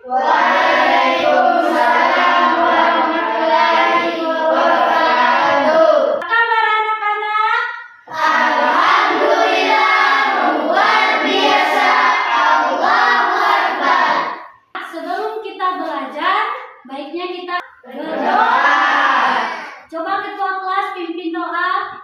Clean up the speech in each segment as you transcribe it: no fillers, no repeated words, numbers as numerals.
Waalaikumsalam warahmatullahi wabarakatuh. Apa kabar anak-anak? Alhamdulillah, luar biasa. Allahu Akbar. Sebelum kita belajar, baiknya kita berdoa. Coba ketua kelas pimpin doa.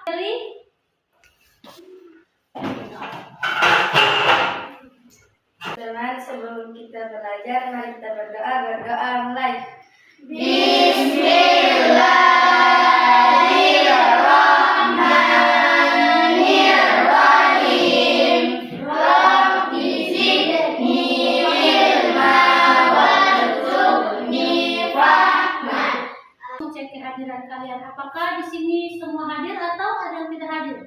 Teman, sebelum kita belajar, mari kita berdoa. Berdoa mulai. Bismillahirrahmanirrahim. Rabbi zidni ilma warzuqni fahma. Cek kehadiran kalian. Apakah di sini semua hadir atau ada yang tidak hadir?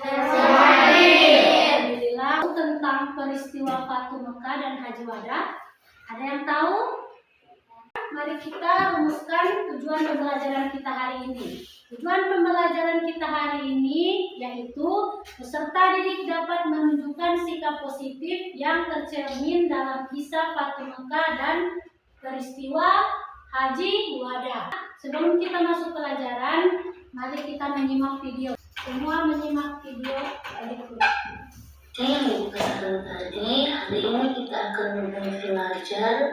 Semua hadir. Alhamdulillah. Tentang peristiwa Fatu Mekah dan Haji Wada, ada yang tahu? Mari kita rumuskan tujuan pembelajaran kita hari ini. Tujuan pembelajaran kita hari ini yaitu peserta didik dapat menunjukkan sikap positif yang tercermin dalam kisah Fatu Mekah dan peristiwa Haji Wada. Sebelum kita masuk pelajaran, mari kita menyimak video. Semua menyimak video berikut. Oke, kesalahan tadi, hari ini kita akan belajar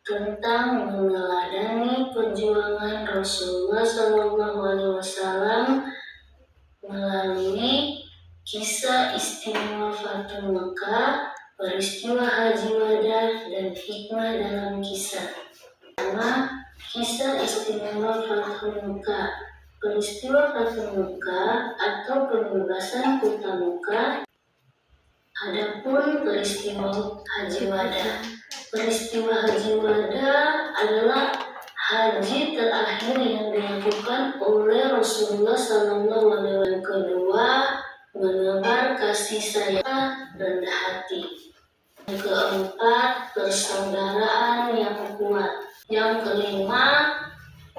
tentang meneladani perjuangan Rasulullah SAW melalui kisah istimewa Fatu Mekah, peristiwa Haji Wada, dan hikmah dalam kisah. Pertama, kisah istimewa Fatu Mekah. Peristiwa Fatu Mekah atau pembebasan kota Mekah. Adapun peristiwa Haji Wada. Peristiwa Haji Wada adalah haji terakhir yang dilakukan oleh Rasulullah SAW. Yang kedua, menebar kasih sayang rendah hati. Yang keempat, persaudaraan yang kuat. Yang kelima,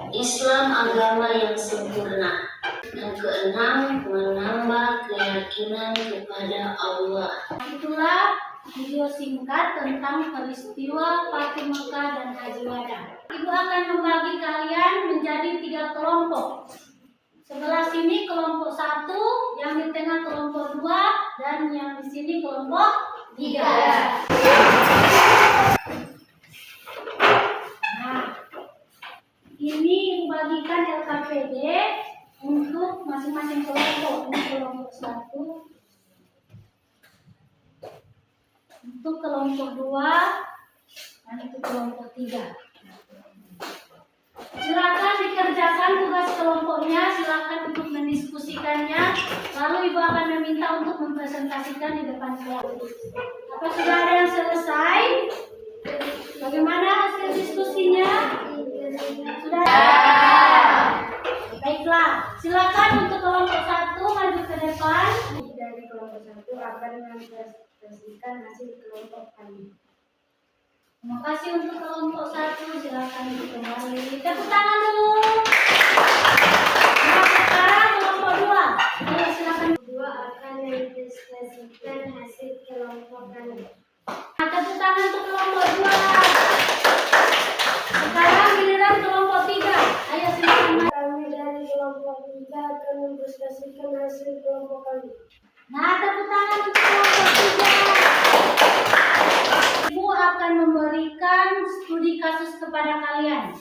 Islam agama yang sempurna. Yang keenam, menambah keyakinan kepada Allah. Itulah video singkat tentang peristiwa Fatu Mekah dan Haji Wada. Ibu akan membagi kalian menjadi 3 kelompok. Sebelah sini kelompok 1, yang di tengah kelompok 2, dan yang di sini kelompok 3. Nah, ini Ibu bagikan LKPD untuk masing-masing kelompok. Ini kelompok 1, untuk kelompok 2, dan itu kelompok 3. Silakan dikerjakan tugas kelompoknya, silakan untuk mendiskusikannya. Lalu Ibu akan meminta untuk mempresentasikan di depan kelas. Apa sudah ada yang selesai? Bagaimana hasil diskusinya? Sudah? Baiklah, silakan untuk kelompok 1 maju ke depan. Dari kelompok 1 akan mempresentasikan hasil kelompok kami. Terima kasih untuk kelompok 1, silakan kembali. Tepuk tangan dulu. Nah, sekarang kelompok 2. Ayo silakan. 2 akan mempresentasikan hasil kelompok kami. Nah, tepuk tangan untuk kelompok 2. Sekarang giliran kelompok 3. Ayo silakan. Kami dari kelompok 3 akan mempresentasikan hasil kelompok kami. Nah, tepuk tangan untuk kelompok 3. Ibu akan memberikan studi kasus kepada kalian.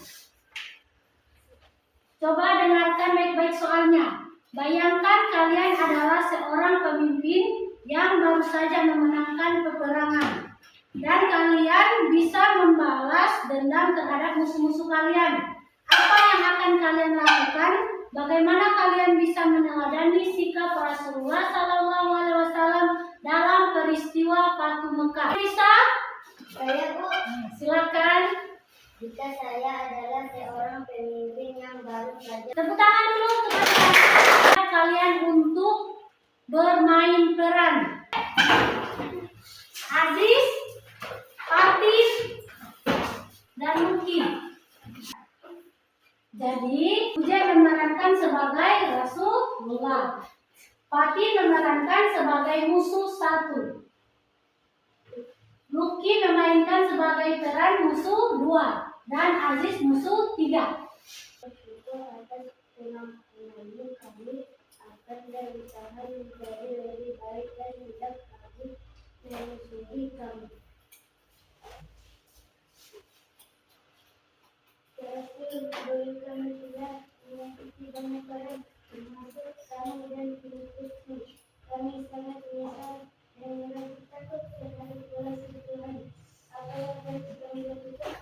Coba dengarkan baik-baik soalnya. Bayangkan kalian adalah seorang pemimpin yang baru saja memenangkan peperangan. Dan kalian bisa membalas dendam terhadap musuh-musuh kalian. Apa yang akan kalian lakukan? Bagaimana kalian bisa meneladani sikap Rasulullah SAW dalam peristiwa Fatu Mekah? Bisa? Saya Bu, Silakan. jika saya adalah seorang pemimpin yang baru saja. Tepuk tangan dulu kepada kalian untuk bermain peran. Aziz, Fatih, dan Mungkin. Jadi, Ujai memerankan sebagai Rasulullah. Fatih memerankan sebagai musuh 1. Luki Rizky memainkan sebagai peran musuh 2 dan Aziz musuh 3. Bersyukur atas penampunanmu, kami akan berusaha menjadi lebih baik dan tidak lagi memusuhi kamu. Terakhir, berikan dia menyakiti banyak orang, termasuk kamu dan pengikutmu. Kami sangat menyesal dan merasa takut terhadap balas Tuhan. Apa yang harus kami lakukan?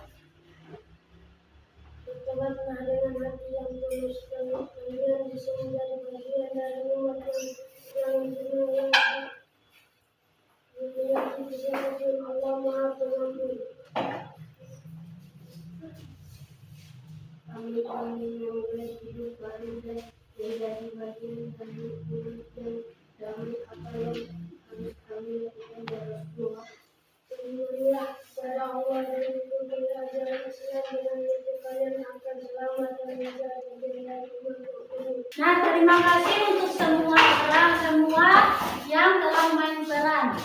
Bertobatlah dengan hati yang tulus, dan kalian bisa menjadi bagian dari umat yang jenuh yang memiliki siapapun Allah Maha Pengampun. Kami yang berhidup baru dan menjadi bagian dari umat yang damai. Apa yang harus kami lakukan ya Rasulullah? Berilah kepada Allah dan ikuti ajaran Islam, dengan itu kalian akan selamat dan menjadi bagian dari umat. Nah, terima kasih untuk semua yang telah main peran.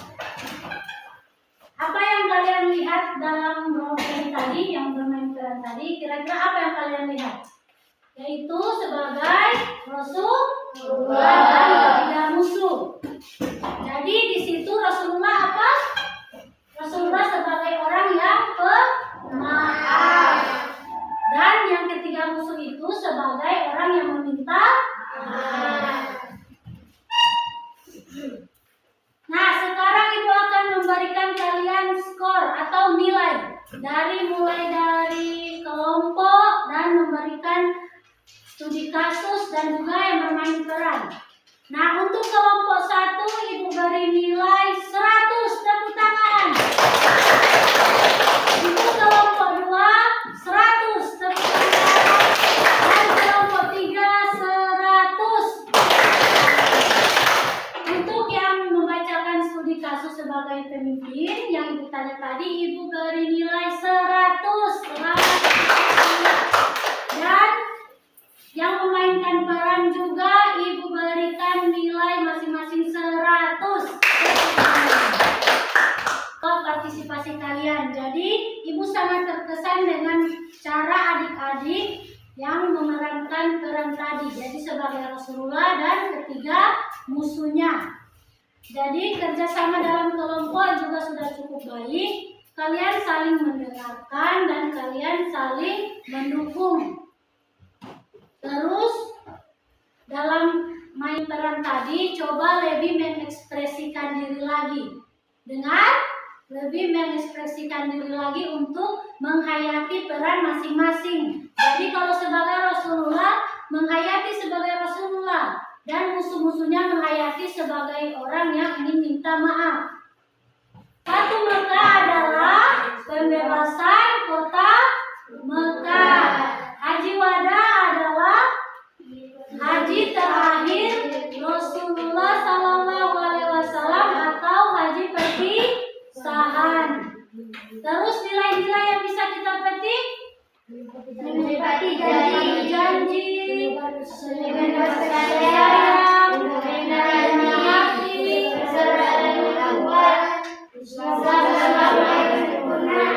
Apa yang kalian lihat dalam roleplay tadi, yang bermain peran tadi, kira-kira apa yang kalian lihat? Yaitu sebagai Rasulullah dan tidak musuh. Jadi di situ Rasulullah apa? Rasulullah sebagai orang yang pemaaf. Dan yang ketiga musuh itu sebagai orang yang meminta maaf. Nah, sekarang Ibu akan memberikan kalian skor atau nilai mulai dari kelompok dan memberikan studi kasus dan juga yang bermain peran. Nah, untuk kelompok 1 Ibu beri nilai 100, tepuk tangan. Untuk kelompok 2 100, tepuk tangan. Dan kelompok 3 100. Untuk yang membacakan studi kasus sebagai pemimpin yang Ibu tanya tadi, Ibu beri nilai 100. Selamat. Dan yang memainkan peran juga Ibu berikan nilai masing-masing 100. Partisipasi kalian. Jadi Ibu sangat terkesan dengan cara adik-adik yang memerankan peran tadi. Jadi sebagai Rasulullah dan ketiga musuhnya. Jadi kerjasama dalam kelompok juga sudah cukup baik. Kalian saling mendengarkan dan kalian saling mendukung. Terus dalam main peran tadi coba lebih mengekspresikan diri lagi. Dengan lebih mengekspresikan diri lagi untuk menghayati peran masing-masing. Jadi kalau sebagai Rasulullah, menghayati sebagai Rasulullah, dan musuh-musuhnya menghayati sebagai orang yang ingin minta maaf. Fatu Mekah adalah pembebasan kota Mekah. Haji Wada adalah haji terakhir Rasulullah SAW atau haji perpisahan. Terus nilai-nilai yang bisa kita petik: menepati janji, membebaskan sayang, rendah hati, bersabar dan kuat, sabar dan sempurna,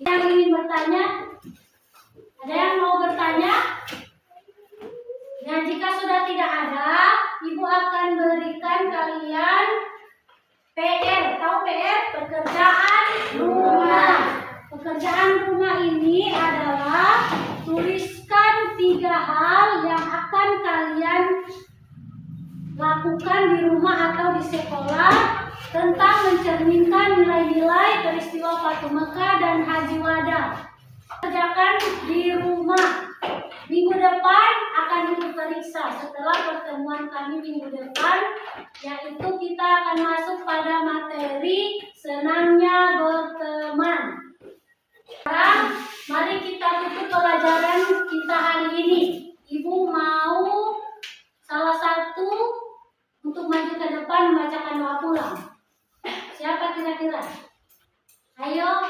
Nah, yang ingin bertanya, ada yang mau bertanya? Nah, jika sudah tidak ada, Ibu akan berikan kalian PR. Tahu PR? Pekerjaan rumah. Pekerjaan rumah ini adalah tuliskan 3 hal yang akan kalian lakukan di rumah atau di sekolah tentang mencerminkan nilai-nilai peristiwa Fatu Mekah dan Haji Wada. Kerjakan di rumah. Minggu depan akan diperiksa. Setelah pertemuan kami minggu depan, yaitu kita akan masuk pada materi senangnya berteman. Sekarang mari kita tutup pelajaran kita hari ini. Ibu mau salah satu untuk maju ke depan membacakan doa pulang. Siapa kira-kira? Ayo.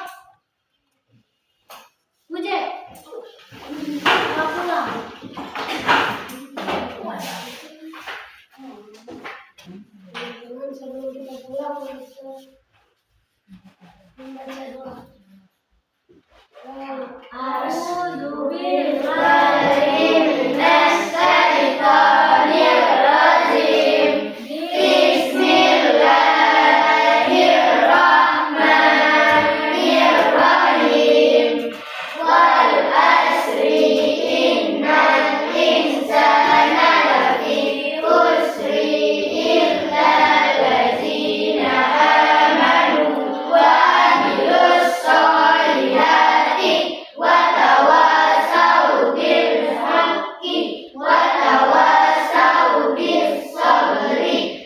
Buje. Doa pulang. yang bisa membaca doa. A'udzu billahi minasy syaithanir rajim. Bismillahirrahmanirrahim. Wal asri innal insana lafi khusri illa allazina amanu wa amilus solihati wa tawasau bil haqqi wa tawasau bis sabri.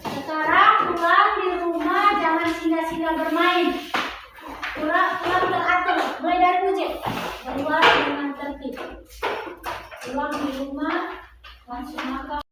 Sekarang pulang di rumah jangan singgah-singgah bermain. Pulang teratur, mulai dari ujung. Keluar dengan tertib. Pulang di rumah langsung makan.